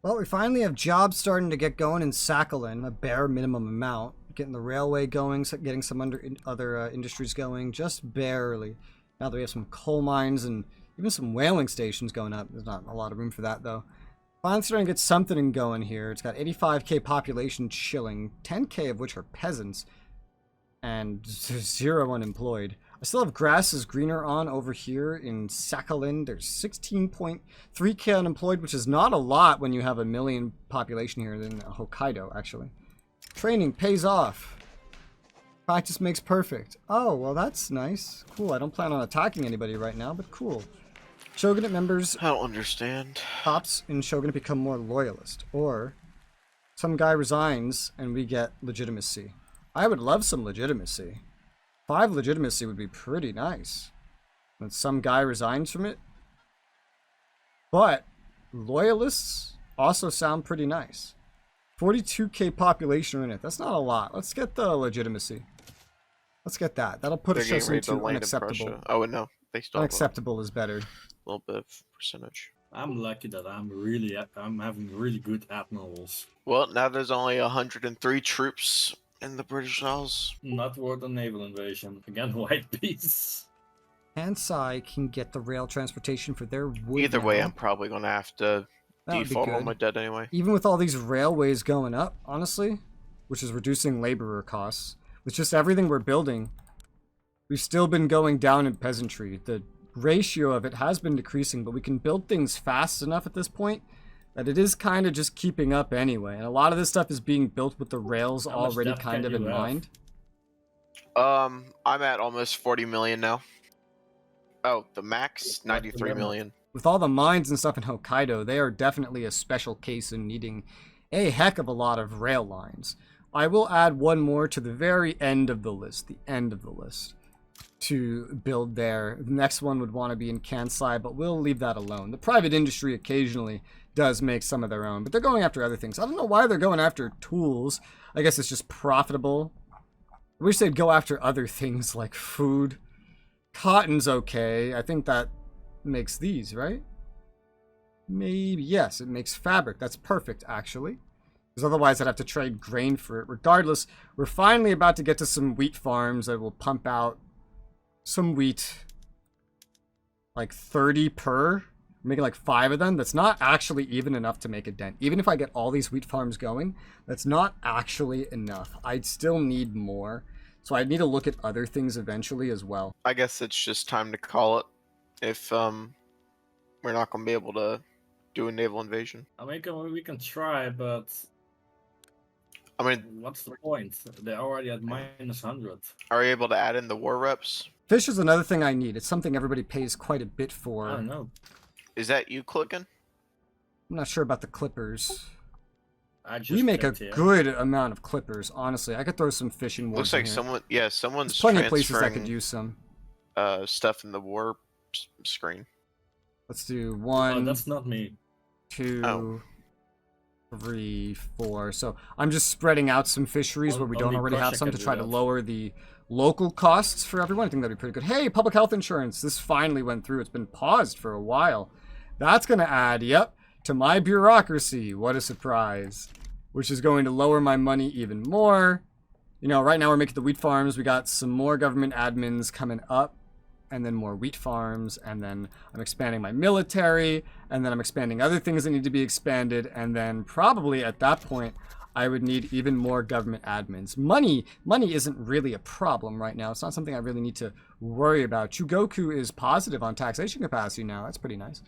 Well, we finally have jobs starting to get going in Sakhalin, a bare minimum amount. Getting the railway going, getting some other industries going, just barely. Now that we have some coal mines and even some whaling stations going up. There's not a lot of room for that, though. Finally starting to get something going here. It's got 85k population chilling, 10k of which are peasants, and 0 unemployed. I still have grasses greener on over here in Sakhalin. There's 16.3k unemployed, which is not a lot when you have a million population here in Hokkaido, actually. Training pays off. Practice makes perfect. Oh, well, that's nice. Cool. I don't plan on attacking anybody right now, but cool. Shogunate members... I don't understand. Tops in Shogunate become more loyalist. Or some guy resigns and we get legitimacy. I would love some legitimacy. 5 legitimacy would be pretty nice. And some guy resigns from it. But loyalists also sound pretty nice. 42k population in it. That's not a lot. Let's get the legitimacy. Let's get that. That'll put us into unacceptable. Oh, no. They still unacceptable is better. A little bit of percentage. I'm lucky that I'm having really good admirals. Well, now there's only 103 troops in the British Isles. Not worth a naval invasion. Again, white peace. Kansai can get the rail transportation for their wood. Either now. way, I'm probably going to have to default on my debt anyway. Even with all these railways going up, honestly, which is reducing laborer costs, with just everything we're building, we've still been going down in peasantry. The ratio of it has been decreasing, but we can build things fast enough at this point that it is kind of just keeping up anyway. And a lot of this stuff is being built with the rails already kind of in mind. I'm at almost 40 million now. Oh, the max 93 million. With all the mines and stuff in Hokkaido, they are definitely a special case in needing a heck of a lot of rail lines. I will add one more to the very end of the list, to build there. The next one would want to be in Kansai, but we'll leave that alone. The private industry occasionally does make some of their own, but they're going after other things. I don't know why they're going after tools. I guess it's just profitable. I wish they'd go after other things like food. Cotton's okay. I think that makes these, right? Maybe, yes, it makes fabric. That's perfect, actually. Because otherwise I'd have to trade grain for it. Regardless, we're finally about to get to some wheat farms that will pump out some wheat. Like 30 per. We're making like 5 of them. That's not actually even enough to make a dent. Even if I get all these wheat farms going, that's not actually enough. I'd still need more. So I need to look at other things eventually as well. I guess it's just time to call it. If we're not going to be able to do a naval invasion. I mean, we can try, but I mean, what's the point? They're already at minus 100. Are you able to add in the war reps? Fish is another thing I need. It's something everybody pays quite a bit for. I don't know. Is that you clicking? I'm not sure about the clippers. We make a good amount of clippers, honestly. I could throw some fishing wars. Looks like here. someone's There's plenty of places I could use some. Stuff in the war screen. Let's do 1. Oh, that's not me. 2, 3, 4. So I'm just spreading out some fisheries where we don't already have some to try to lower the local costs for everyone. I think that'd be pretty good. Hey, public health insurance. This finally went through. It's been paused for a while. That's going to add, yep, to my bureaucracy. What a surprise. Which is going to lower my money even more. You know, right now we're making the wheat farms. We got some more government admins coming up. And then more wheat farms, and then I'm expanding my military, and then I'm expanding other things that need to be expanded, and then probably at that point, I would need even more government admins. Money isn't really a problem right now. It's not something I really need to worry about. Chugoku is positive on taxation capacity now. That's pretty nice.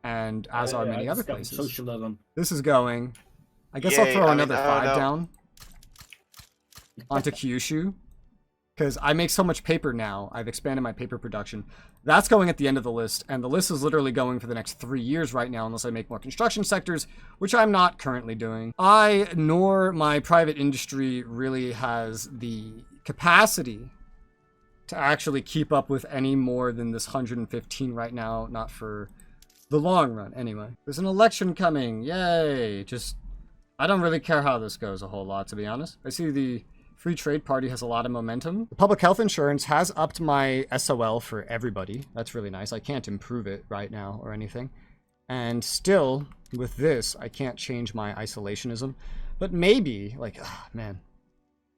And as are many other places. Socialism. This is going. I guess I'll throw another 5 down onto Kyushu. Because I make so much paper now. I've expanded my paper production. That's going at the end of the list. And the list is literally going for the next 3 years right now, unless I make more construction sectors, which I'm not currently doing. I, nor my private industry, really has the capacity to actually keep up with any more than this 115 right now. Not for the long run, anyway. There's an election coming. Yay. I don't really care how this goes a whole lot, to be honest. I see the Free Trade Party has a lot of momentum. The public health insurance has upped my SOL for everybody. That's really nice. I can't improve it right now or anything. And still, with this, I can't change my isolationism. But maybe, like, man.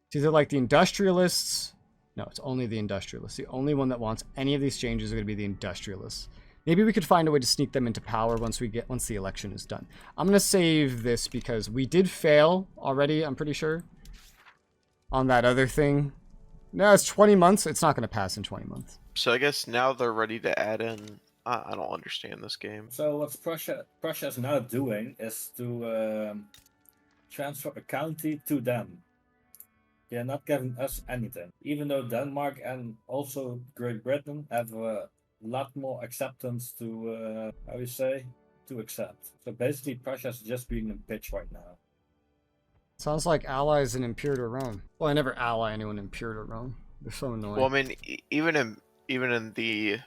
It's either like the industrialists. No, it's only the industrialists. The only one that wants any of these changes are going to be the industrialists. Maybe we could find a way to sneak them into power once the election is done. I'm going to save this because we did fail already, I'm pretty sure. On that other thing. No, it's 20 months. It's not going to pass in 20 months. So I guess now they're ready to add in. I don't understand this game. So what Prussia is now doing is to transfer a county to them. They're not giving us anything, even though Denmark and also Great Britain have a lot more acceptance to to accept. So basically, Prussia is just being a bitch right now. Sounds like allies in Imperial Rome. Well, I never ally anyone in Imperial Rome. They're so annoying. Well, I mean, even in the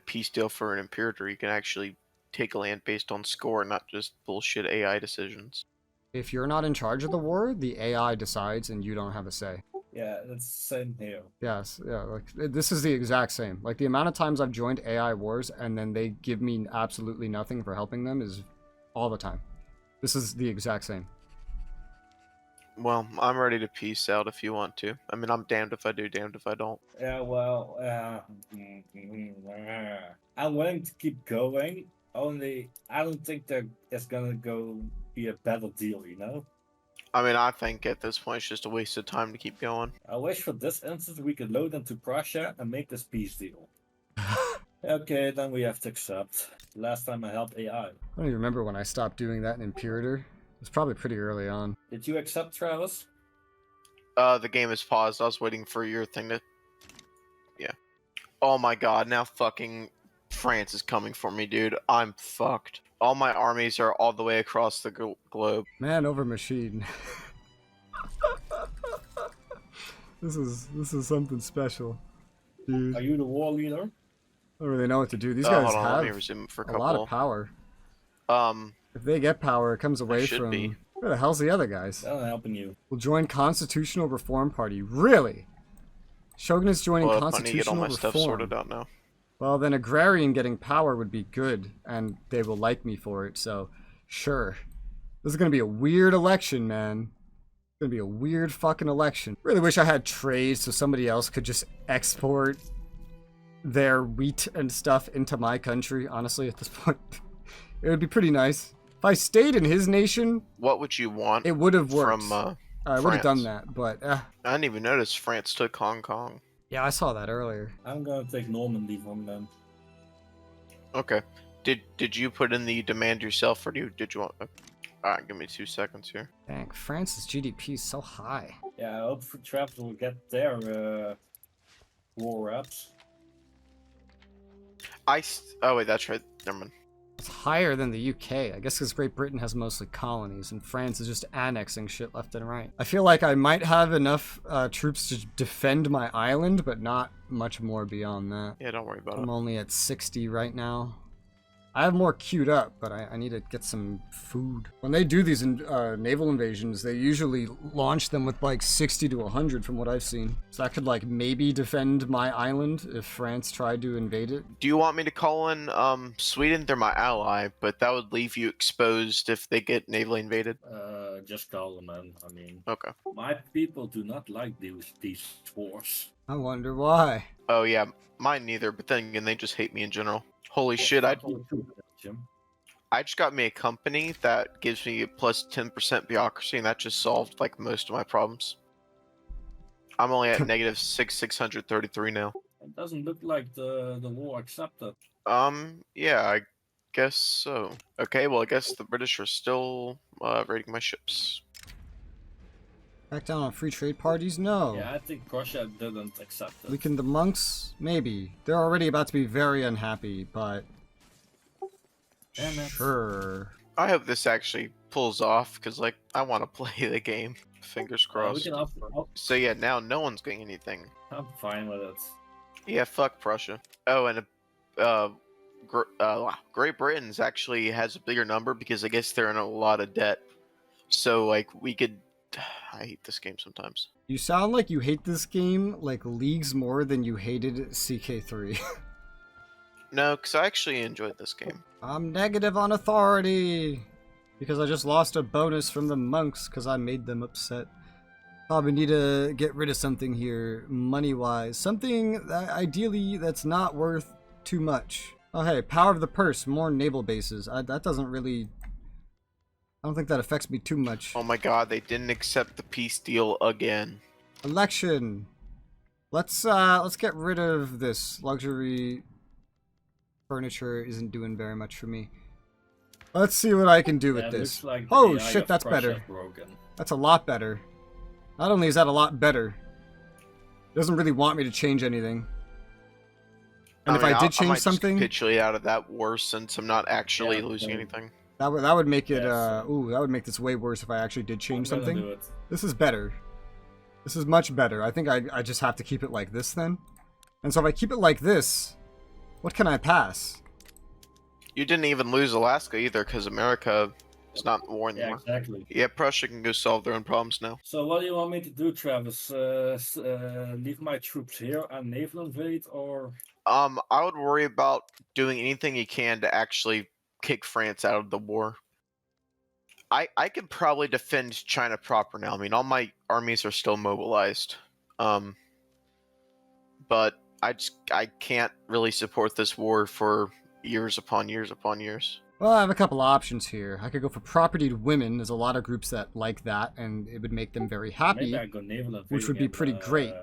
peace deal for an imperator, you can actually take a land based on score, not just bullshit AI decisions. If you're not in charge of the war, the AI decides and you don't have a say. Yeah, that's the same here. Yes, yeah, like this is the exact same. Like the amount of times I've joined AI wars and then they give me absolutely nothing for helping them is all the time. This is the exact same. Well, I'm ready to peace out if you want to. I mean, I'm damned if I do, damned if I don't. Yeah, well, I'm willing to keep going. Only, I don't think that it's gonna go be a better deal, you know? I mean, I think at this point it's just a waste of time to keep going. I wish for this instance we could load into Prussia and make this peace deal. Okay, then we have to accept. Last time I helped AI. I don't even remember when I stopped doing that in Imperator. It was probably pretty early on. Did you accept, Travis? The game is paused. I was waiting for your thing to... Yeah. Oh my god, now fucking France is coming for me, dude. I'm fucked. All my armies are all the way across the globe. Man over machine. This is something special, dude. Are you the war leader? I don't really know what to do. These guys hold on, let me have resume for a lot of power. If they get power, it comes away from... be. Where the hell's the other guys? I'm helping you. We'll join Constitutional Reform Party. Really? Shogun's joining Well, I need to Constitutional get all my Reform. stuff sorted out now. Well, then agrarian getting power would be good, and they will like me for it, so sure. This is going to be a weird election, man. It's going to be a weird fucking election. Really wish I had trade so somebody else could just export their wheat and stuff into my country, honestly, at this point. It would be pretty nice. If I stayed in his nation... What would you want? It would have worked. From, I would have done that, but... I didn't even notice France took Hong Kong. Yeah, I saw that earlier. I'm gonna take Normandy from them. Okay. Did you put in the demand yourself, or did you want... Alright, give me 2 seconds here. Dang, France's GDP is so high. Yeah, I hope Travis will get their war reps. Oh wait, that's right. Never mind. It's higher than the UK. I guess because Great Britain has mostly colonies and France is just annexing shit left and right. I feel like I might have enough troops to defend my island, but not much more beyond that. Yeah, don't worry about it. I'm only at 60 right now. I have more queued up, but I need to get some food. When they do these naval invasions, they usually launch them with like 60 to 100 from what I've seen. So that could like maybe defend my island if France tried to invade it. Do you want me to call in Sweden? They're my ally, but that would leave you exposed if they get navally invaded. Just call them, man. I mean, okay. My people do not like these wars. I wonder why. Oh yeah, mine neither, but then again, they just hate me in general. Holy shit, I just got me a company that gives me a plus 10% bureaucracy, and that just solved like most of my problems. I'm only at negative 633 now. It doesn't look like the war accepted. Yeah, I guess so. Okay, well I guess the British are still raiding my ships. Back down on free trade parties? No. Yeah, I think Prussia didn't accept it. Weaken the monks? Maybe. They're already about to be very unhappy, but... Sure. I hope this actually pulls off, because, like, I want to play the game. Fingers crossed. So yeah, now no one's getting anything. I'm fine with it. Yeah, fuck Prussia. Oh, and Great Britain's actually has a bigger number, because I guess they're in a lot of debt. So, like, we could... I hate this game sometimes. You sound like you hate this game like leagues more than you hated CK3. No, because I actually enjoyed this game. I'm negative on authority. because I just lost a bonus from the monks because I made them upset. Probably need to get rid of something here, money-wise. Something that ideally that's not worth too much. Oh hey, power of the purse, more naval bases. That doesn't really... I don't think that affects me too much. Oh my god, they didn't accept the peace deal again. Election. Let's get rid of this. Luxury furniture isn't doing very much for me. Let's see what I can do with this. Like oh shit, that's better. That's a lot better. Not only is that a lot better, it doesn't really want me to change anything. And if I did change something, just capitulate out of that war since I'm not actually losing anything. That would make it ooh, that would make this way worse if I actually did change something. This is better. This is much better. I think I just have to keep it like this then. And so if I keep it like this, what can I pass? You didn't even lose Alaska either because America is not in war anymore. Yeah, exactly. Yeah, Prussia can go solve their own problems now. So what do you want me to do, Travis? Leave my troops here and naval invade, or? I would worry about doing anything you can to actually kick France out of the war. I could probably defend China proper now. I mean, all my armies are still mobilized. But I can't really support this war for years upon years upon years. Well, I have a couple options here. I could go for property to women. There's a lot of groups that like that, and it would make them very happy, which would be pretty great.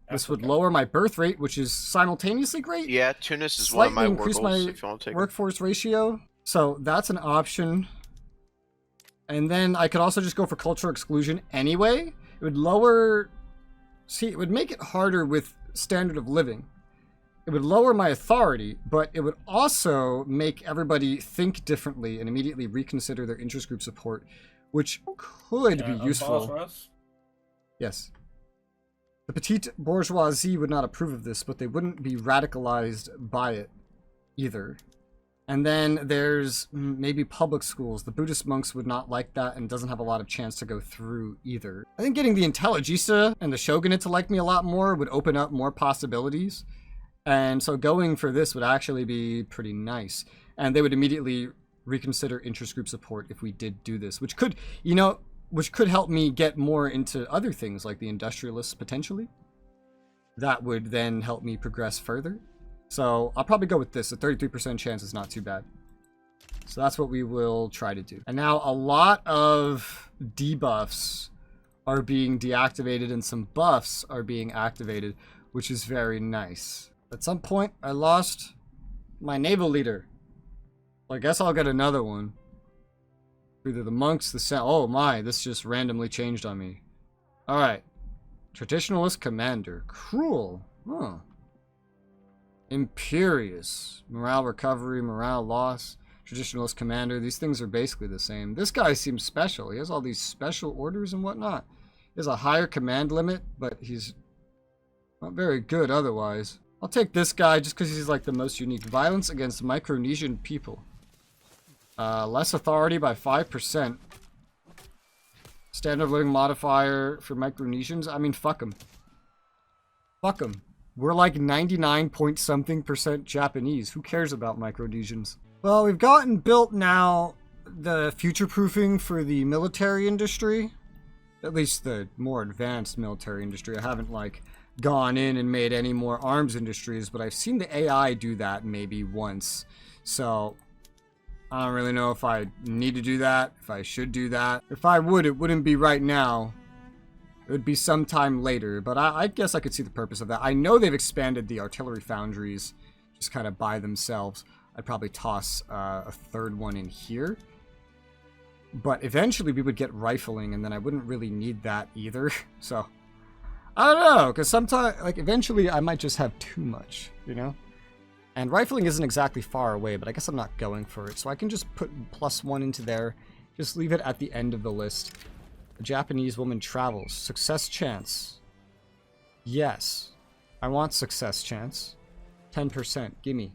This would lower my birth rate, which is simultaneously great. Yeah, Tunis is one of my war goals, my if you want to take workforce ratio. So that's an option. And then I could also just go for cultural exclusion anyway. It would lower... See, it would make it harder with standard of living. It would lower my authority, but it would also make everybody think differently and immediately reconsider their interest group support, which could be useful. Yes. The petite bourgeoisie would not approve of this, but they wouldn't be radicalized by it either. And then there's maybe public schools. The Buddhist monks would not like that and doesn't have a lot of chance to go through either. I think getting the Intelligista and the Shogunate to like me a lot more would open up more possibilities. And so going for this would actually be pretty nice. And they would immediately reconsider interest group support if we did do this, which could, you know, which could help me get more into other things like the industrialists potentially. That would then help me progress further. So I'll probably go with this. A 33% chance is not too bad. So that's what we will try to do. And now a lot of debuffs are being deactivated and some buffs are being activated, which is very nice. At some point, I lost my naval leader. Well, I guess I'll get another one. Either the monks, the oh my, this just randomly changed on me. Alright. Traditionalist commander. Cruel. Huh. Imperious. Morale recovery, morale loss. Traditionalist commander. These things are basically the same. This guy seems special. He has all these special orders and whatnot. He has a higher command limit, but he's not very good otherwise. I'll take this guy just because he's like the most unique. Violence against Micronesian people. Less authority by 5%. Standard of living modifier for Micronesians. I mean, fuck them. Fuck them. We're like 99 point something % Japanese. Who cares about Micronesians? Well, we've gotten built now the future-proofing for the military industry. At least the more advanced military industry. I haven't like gone in and made any more arms industries, but I've seen the AI do that maybe once. So I don't really know if I need to do that, if I should do that. If I would, it wouldn't be right now. It would be sometime later, but I guess I could see the purpose of that. I know they've expanded the artillery foundries just kind of by themselves. I'd probably toss a third one in here. But eventually we would get rifling, and then I wouldn't really need that either. So, I don't know, because sometimes, like, eventually I might just have too much, you know? And rifling isn't exactly far away, but I guess I'm not going for it. So I can just put +1 into there. Just leave it at the end of the list. A Japanese woman travels. Success chance. Yes. I want success chance. 10%. Gimme.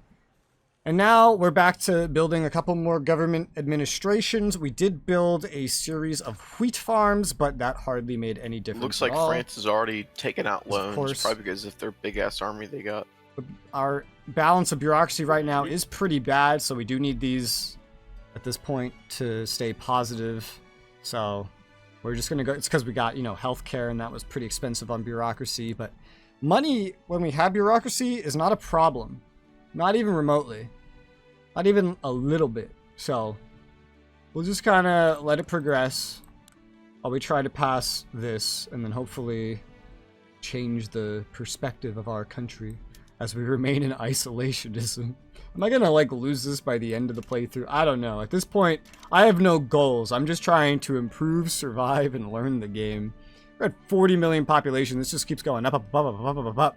And now we're back to building a couple more government administrations. We did build a series of wheat farms, but that hardly made any difference. Looks like France has already taken out loans, probably because of their big-ass army they got. Our balance of bureaucracy right now is pretty bad, so we do need these at this point to stay positive. So we're just going to go. It's because we got, you know, healthcare, and that was pretty expensive on bureaucracy. But money, when we have bureaucracy, is not a problem. Not even remotely. Not even a little bit. So we'll just kind of let it progress while we try to pass this, and then hopefully change the perspective of our country as we remain in isolationism. Am I gonna like lose this by the end of the playthrough? I don't know. At this point, I have no goals. I'm just trying to improve, survive, and learn the game. We're at 40 million population. This just keeps going up, up, up, up, up, up, up, up.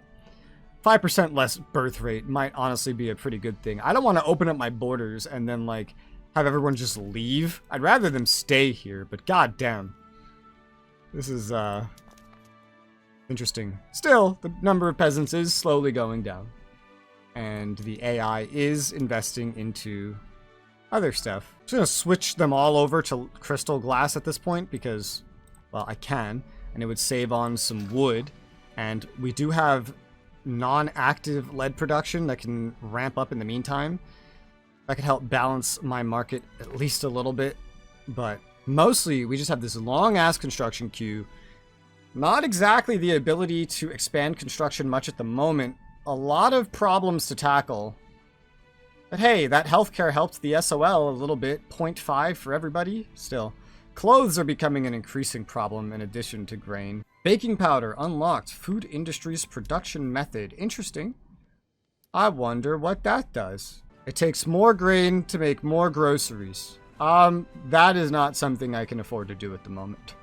5% less birth rate might honestly be a pretty good thing. I don't want to open up my borders and then like have everyone just leave. I'd rather them stay here, but goddamn. This is interesting. Still, the number of peasants is slowly going down. And the AI is investing into other stuff. I'm just going to switch them all over to crystal glass at this point because, well, I can. And it would save on some wood. And we do have non-active lead production that can ramp up in the meantime. That could help balance my market at least a little bit. But mostly, we just have this long-ass construction queue. Not exactly the ability to expand construction much at the moment. A lot of problems to tackle. But hey, that healthcare helped the SOL a little bit. 0.5 for everybody. Still. Clothes are becoming an increasing problem in addition to grain. Baking powder unlocked. Food industry's production method. Interesting. I wonder what that does. It takes more grain to make more groceries. That is not something I can afford to do at the moment.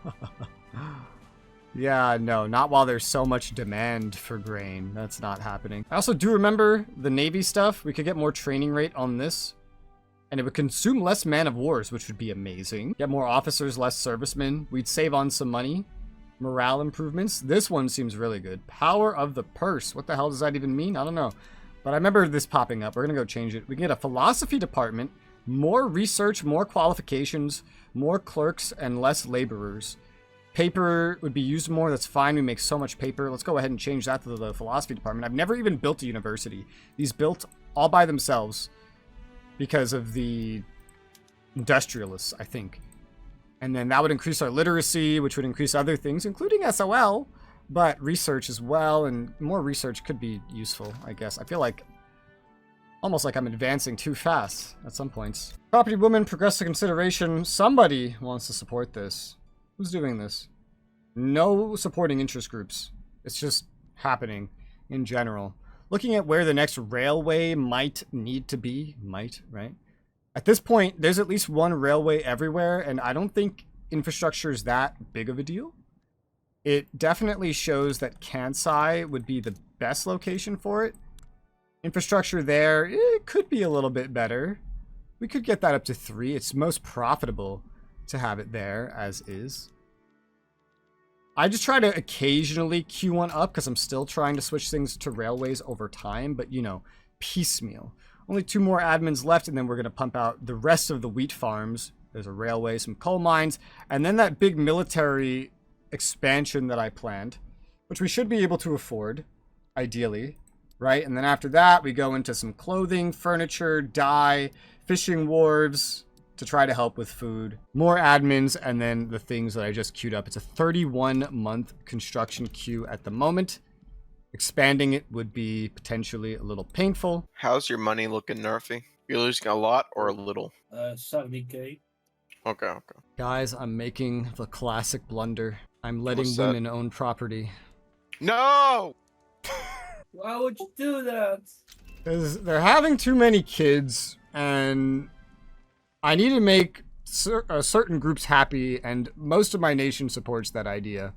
Yeah, no, not while there's so much demand for grain. That's not happening. I also do remember the Navy stuff. We could get more training rate on this. And it would consume less man of wars, which would be amazing. Get more officers, less servicemen. We'd save on some money. Morale improvements. This one seems really good. Power of the purse. What the hell does that even mean? I don't know. But I remember this popping up. We're going to go change it. We can get a philosophy department. More research, more qualifications, more clerks, and less laborers. Paper would be used more. That's fine. We make so much paper. Let's go ahead and change that to the philosophy department. I've never even built a university. These built all by themselves because of the industrialists, I think. And then that would increase our literacy, which would increase other things, including SOL, but research as well. And more research could be useful, I guess. I feel like almost like I'm advancing too fast at some points. Property woman, progressive consideration. Somebody wants to support this. Who's doing this? No supporting interest groups. It's just happening in general. Looking at where the next railway might need to be. Might, right? At this point, there's at least one railway everywhere, and I don't think infrastructure is that big of a deal. It definitely shows that Kansai would be the best location for it. Infrastructure there, it could be a little bit better. We could get that up to 3. It's most profitable to have it there as is. I just try to occasionally queue one up because I'm still trying to switch things to railways over time, but you know, piecemeal. Only 2 more admins left, and then we're going to pump out the rest of the wheat farms. There's a railway, some coal mines, and then that big military expansion that I planned, which we should be able to afford, ideally, right? And then after that, we go into some clothing, furniture, dye, fishing wharves, to try to help with food, more admins, and then the things that I just queued up. It's a 31-month construction queue at the moment. Expanding it would be potentially a little painful. How's your money looking, Narfi? You're losing a lot or a little? 70k. Okay. Guys, I'm making the classic blunder. I'm letting What's that? women own property. No! Why would you do that? Because they're having too many kids, and I need to make certain groups happy, and most of my nation supports that idea.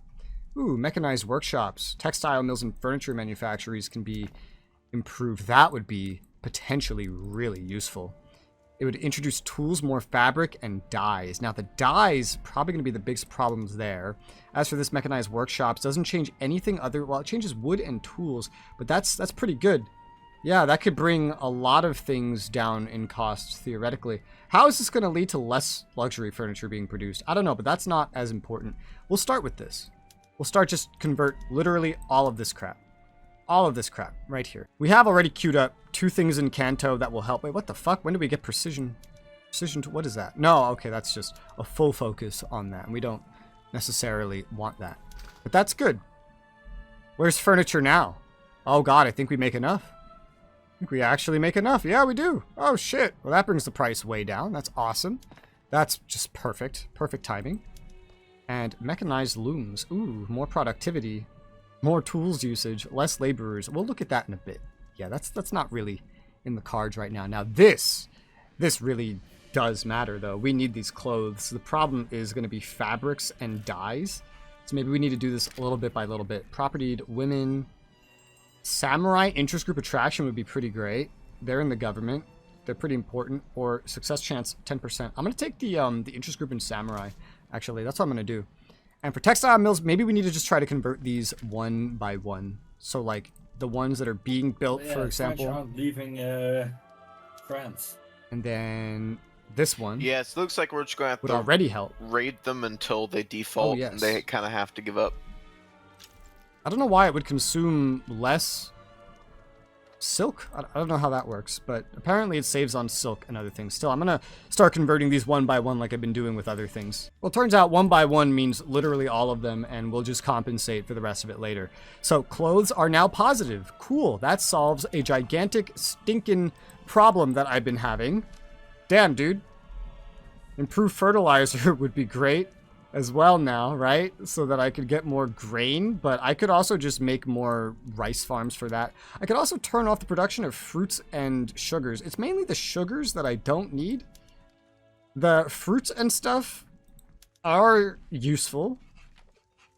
Ooh, mechanized workshops, textile mills, and furniture manufacturers can be improved. That would be potentially really useful. It would introduce tools, more fabric, and dyes. Now, the dyes probably going to be the biggest problems there. As for this mechanized workshops, doesn't change anything other. Well, it changes wood and tools, but that's pretty good. Yeah, that could bring a lot of things down in cost, theoretically. How is this going to lead to less luxury furniture being produced? I don't know, but that's not as important. We'll start with this. We'll start just convert literally all of this crap. All of this crap right here. We have already queued up 2 things in Kanto that will help. Wait, what the fuck? When do we get precision Precision to, what is that? No, okay, that's just a full focus on that. And we don't necessarily want that. But that's good. Where's furniture now? Oh god, I think we make enough. I think we actually make enough. Yeah, we do. Oh shit. Well, that brings the price way down. That's awesome. That's just perfect. Perfect timing. And mechanized looms. Ooh, more productivity. More tools usage. Less laborers. We'll look at that in a bit. Yeah, that's not really in the cards right now. Now this really does matter though. We need these clothes. The problem is going to be fabrics and dyes. So maybe we need to do this a little bit by little bit. Propertied women. Samurai interest group attraction would be pretty great. They're in the government. They're pretty important. Or success chance 10%. I'm going to take the interest group in samurai. Actually, that's what I'm going to do. And for textile mills, maybe we need to just try to convert these one by one. So like the ones that are being built, for example. French aren't leaving France. And then this one. Yes, it looks like we're just going to have would to already help. raid them until they default, and they kind of have to give up. I don't know why it would consume less silk. I don't know how that works, but apparently it saves on silk and other things. Still, I'm going to start converting these one by one like I've been doing with other things. Well, it turns out one by one means literally all of them, and we'll just compensate for the rest of it later. So clothes are now positive. Cool. That solves a gigantic stinking problem that I've been having. Damn, dude. Improved fertilizer would be great as well now, right? So that I could get more grain, but I could also just make more rice farms for that. I could also turn off the production of fruits and sugars. It's mainly the sugars that I don't need. The fruits and stuff are useful.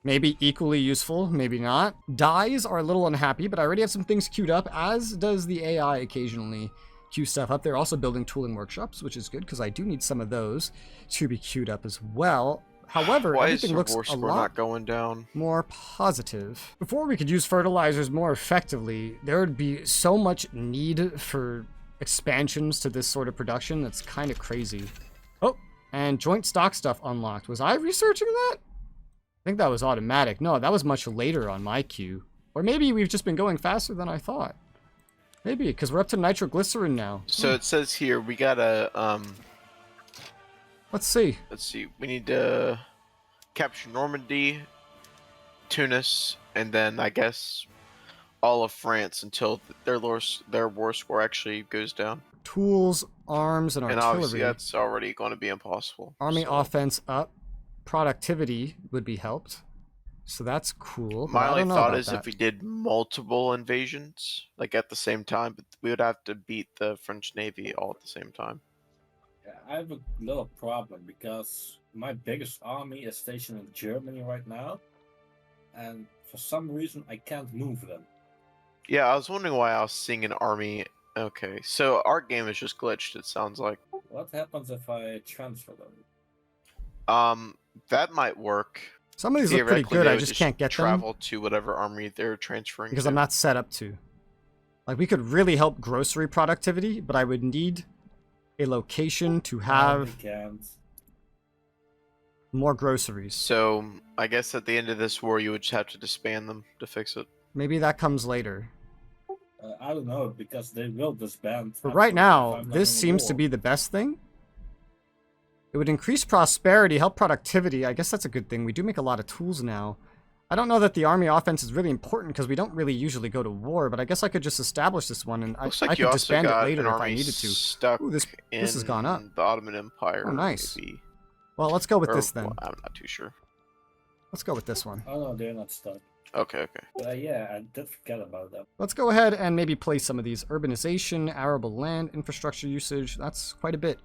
Maybe equally useful, maybe not. Dyes are a little unhappy, but I already have some things queued up, as does the AI occasionally queue stuff up. They're also building tooling workshops, which is good because I do need some of those to be queued up as well. However, everything looks a lot not going down? more positive. Before we could use fertilizers more effectively, there would be so much need for expansions to this sort of production that's kind of crazy. Oh, and joint stock stuff unlocked. Was I researching that? I think that was automatic. No, that was much later on my queue. Or maybe we've just been going faster than I thought. Maybe, because we're up to nitroglycerin now. So it says here we gotta Let's see. We need to capture Normandy, Tunis, and then I guess all of France until their war score actually goes down. Tools, arms, and artillery. And obviously that's already going to be impossible. Army offense up. Productivity would be helped. So that's cool. My only thought is if we did multiple invasions, like at the same time, but we would have to beat the French Navy all at the same time. I have a little problem because my biggest army is stationed in Germany right now, and for some reason I can't move them. Yeah, I was wondering why I was seeing an army. Okay, so our game is just glitched, it sounds like. What happens if I transfer them? That might work. Some of these look pretty good, I just can't get them. Travel to whatever army they're transferring because to. I'm not set up to. Like, we could really help grocery productivity, but I would need a location to have more groceries. So I guess at the end of this war you would just have to disband them to fix it. Maybe that comes later. I don't know, because they will disband. But right now, this seems to be the best thing. It would increase prosperity, help productivity. I guess that's a good thing. We do make a lot of tools now. I don't know that the army offense is really important because we don't really usually go to war, but I guess I could just establish this one and I could disband it later if I needed to. Ooh, this has gone up. The Ottoman Empire. Oh, nice. Maybe. Well, let's go with this then. Well, I'm not too sure. Let's go with this one. Oh no, they're not stuck. Okay. Yeah, I did forget about that. Let's go ahead and maybe place some of these. Urbanization, arable land, infrastructure usage. That's quite a bit.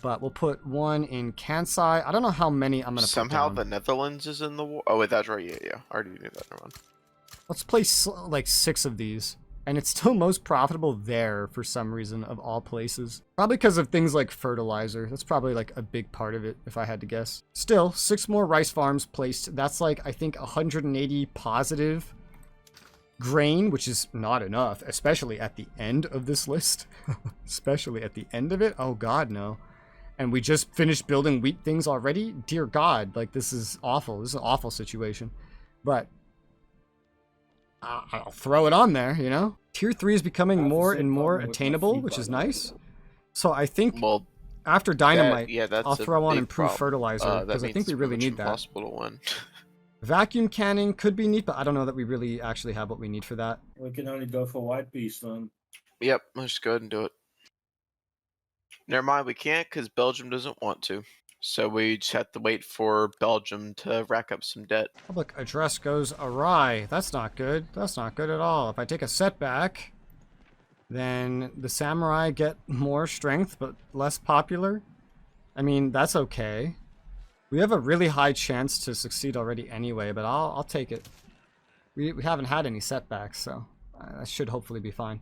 But we'll put one in Kansai. I don't know how many I'm going to put Somehow down. the Netherlands is in the war. Oh, wait, that's right. Yeah. I already knew that. Never mind. Let's place like 6 of these. And it's still most profitable there for some reason of all places. Probably because of things like fertilizer. That's probably like a big part of it if I had to guess. Still, 6 more rice farms placed. That's like, I think, 180 positive grain, which is not enough, especially at the end of this list. Especially at the end of it. Oh God, no. And we just finished building wheat things already? Dear God, like this is awful. This is an awful situation. But I'll throw it on there, you know? Tier 3 is becoming more and more attainable, which is nice. So I think after dynamite, that's I'll throw on big improved problem. fertilizer, That because I think means we it's really pretty need much that. impossible to win. Vacuum canning could be neat, but I don't know that we really actually have what we need for that. We can only go for white peas then. Yep, let's just go ahead and do it. Never mind, we can't because Belgium doesn't want to. So we just have to wait for Belgium to rack up some debt. Public address goes awry. That's not good. That's not good at all. If I take a setback, then the samurai get more strength but less popular. I mean, that's okay. We have a really high chance to succeed already anyway, but I'll take it. We haven't had any setbacks, so that should hopefully be fine.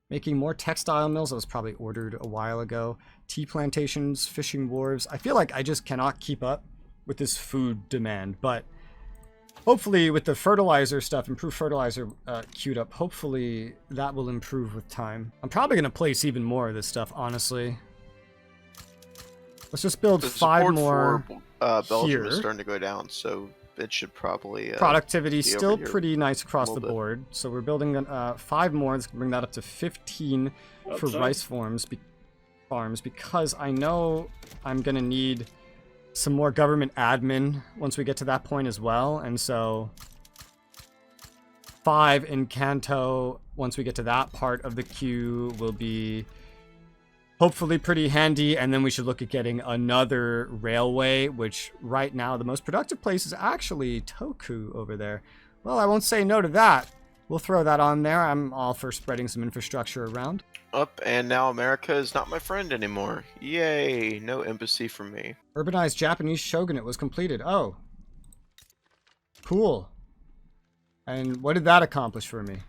Making more textile mills. That was probably ordered a while ago. Tea plantations, fishing wharves. I feel like I just cannot keep up with this food demand, but hopefully with the fertilizer stuff, improved fertilizer queued up, hopefully that will improve with time. I'm probably going to place even more of this stuff, honestly. Let's just build The 5 support more for Belgium here. is starting to go down, so it should probably productivity be still over here pretty nice across a the little bit. board. So we're building 5 more. Let's bring that up to 15 for Upside. rice farms because I know I'm gonna need some more government admin once we get to that point as well. And so 5 in Kanto once we get to that part of the queue will be hopefully pretty handy, and then we should look at getting another railway, which right now the most productive place is actually Toku over there. Well, I won't say no to that. We'll throw that on there. I'm all for spreading some infrastructure around. Up, and now America is not my friend anymore. Yay, no embassy for me. Urbanized Japanese shogunate was completed. Oh. Cool. And what did that accomplish for me?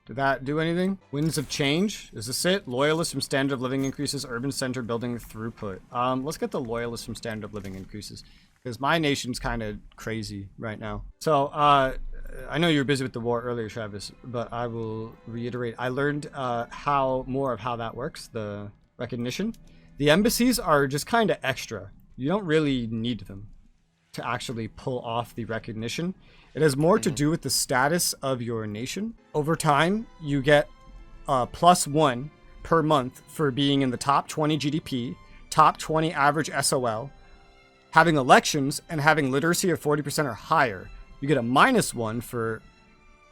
Did that do anything? Winds of change? Is this it? Loyalists from standard of living increases, urban center building throughput. Let's get the loyalists from standard of living increases, because my nation's kind of crazy right now. So, I know you were busy with the war earlier, Travis, but I will reiterate. I learned more of how that works, the recognition. The embassies are just kind of extra. You don't really need them to actually pull off the recognition. It has more to do with the status of your nation. Over time, you get +1 per month for being in the top 20 GDP, top 20 average SOL, having elections, and having literacy of 40% or higher. You get a -1 for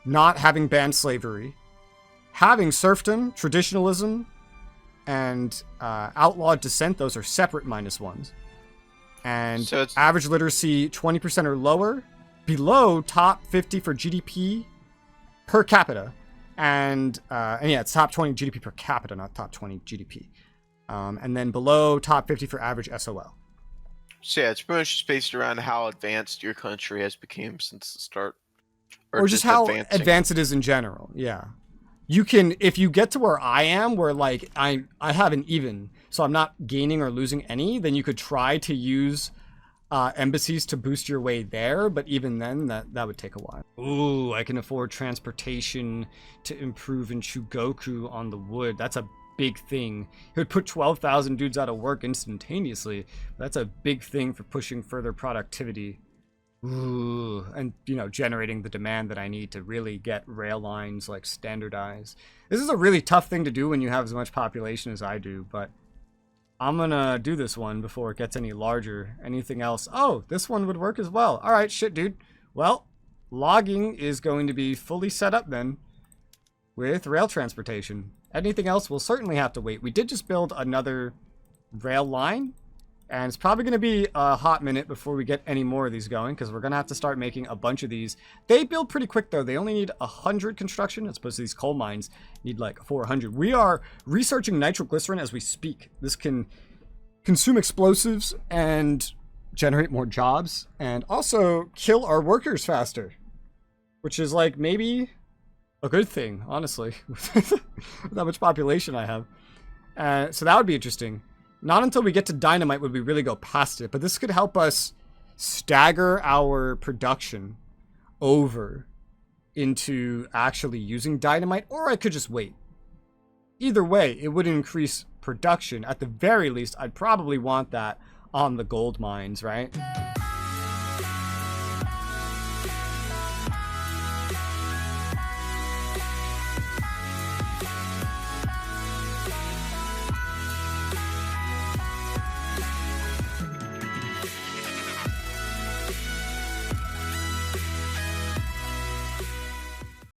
not having banned slavery, having serfdom, traditionalism, and outlawed dissent. Those are separate -1s. And So it's- average literacy 20% or lower, below top 50 for GDP per capita, and yeah, it's top 20 GDP per capita, not top 20 GDP, and then below top 50 for average SOL. So yeah, it's pretty much just based around how advanced your country has become since the start. Or just how advancing. advanced it is in general. Yeah, you can, if you get to where I am, where like I have an even, so I'm not gaining or losing any, then you could try to use embassies to boost your way there, but even then that would take a while. Ooh, I can afford transportation to improve in Chugoku on the wood. That's a big thing. It would put 12,000 dudes out of work instantaneously. That's a big thing for pushing further productivity. Ooh, and generating the demand that I need to really get rail lines like standardized. This is a really tough thing to do when you have as much population as I do, but I'm gonna do this one before it gets any larger. Anything else? Oh, this one would work as well. All right, shit, dude. Well, logging is going to be fully set up then with rail transportation. Anything else will certainly have to wait. We did just build another rail line, and it's probably going to be a hot minute before we get any more of these going, because we're going to have to start making a bunch of these. They build pretty quick, though. They only need 100 construction, as opposed to these coal mines need like 400. We are researching nitroglycerin as we speak. This can consume explosives and generate more jobs, and also kill our workers faster, which is like maybe a good thing, honestly, with how much population I have. So that would be interesting. Not until we get to dynamite would we really go past it, but this could help us stagger our production over into actually using dynamite, or I could just wait. Either way, it would increase production. At the very least, I'd probably want that on the gold mines, right?